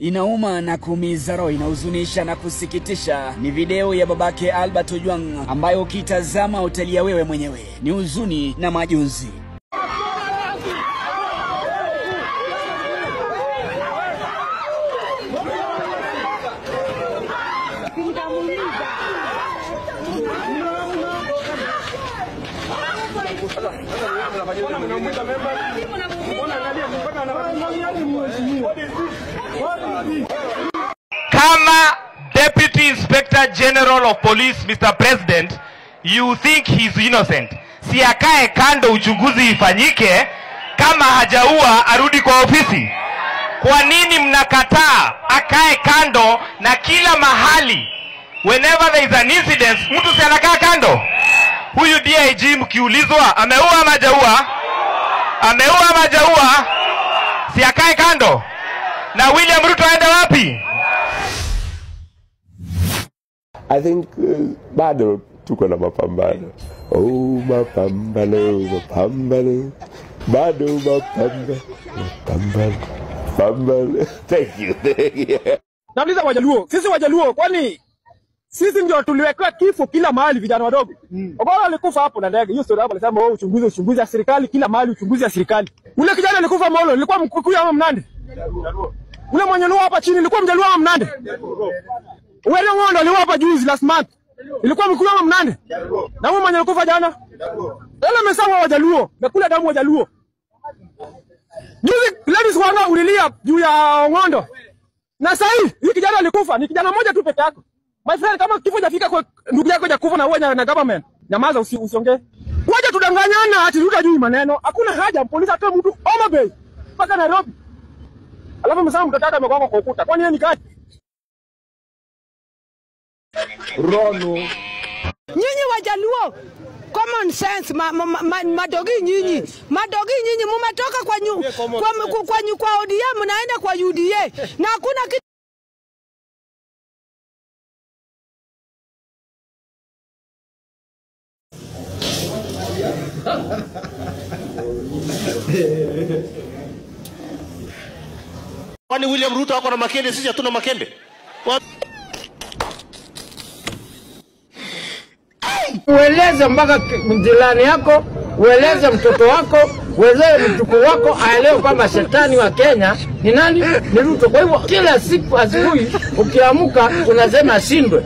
Inauma na kuumiza roho, inahuzunisha na kusikitisha. Ni video ya babake Albert Ojwang ambayo ukitazama utalia wewe mwenyewe. Ni huzuni na majonzi. Kama Deputy Inspector General of Police, Mr. President, you think he's innocent, si akae kando uchunguzi ifanyike. Kama hajaua arudi kwa ofisi. Kwa nini mnakataa akae kando na kila mahali? Whenever there is an incident, mtu si anakaa kando? Huyu DIG mkiulizwa ameua ama hajaua? Ameua ama hajaua? Si akae kando? Na William Ruto aende wapi? I think bado tuko na mapambano. Oh, mapambano, mapambano. Bado mapambano. Thank you. Nauliza Wajaluo, sisi Wajaluo kwani sisi ndio tuliwekwa kifo kila mahali vijana wadogo? Ogola alikufa hapo na ndege. Hiyo story hapo alisema wao uchunguzi ya serikali kila mahali, uchunguzi ya serikali. Ule kijana alikufa Molo, alikuwa Mkikuyu ama Mnandi? Ule mwenye luo hapa chini alikuwa Mjaluo ama Mnandi? Wewe ngondo aliwa hapa juzi last month. Ilikuwa Mkikuyu ama Mnandi? Na wewe mwenye alikufa jana? Wale wamesema Wajaluo, nakula damu Wajaluo. Juzi ladies wana ulilia juu ya ngondo. Na sasa hii kijana alikufa, ni kijana mmoja tu peke yake. My friend, kama kifo hajafika kwa ndugu yako hajakufa na wewe na government, nyamaza usiongee. Waje tudanganyana ati Ruto juu maneno. Hakuna haja polisi atoe mtu Homa Bay mpaka Nairobi. Alafu msamo mtoto wake amekuwa kwa ukuta. Kwani yeye ni kati? Rono. Nyinyi Wajaluo, common sense, madogi nyinyi mumetoka kwa ODM mnaenda kwa UDA na hakuna kitu. Kwani William Ruto wako na makende, sisi hatuna makende? Ueleze mpaka mjilani yako, ueleze mtoto wako, ueleze mtuko wako aelewe kwamba shetani wa Kenya ni nani? Ni Ruto. Kwa hivyo kila siku asubuhi ukiamka unasema shindwe.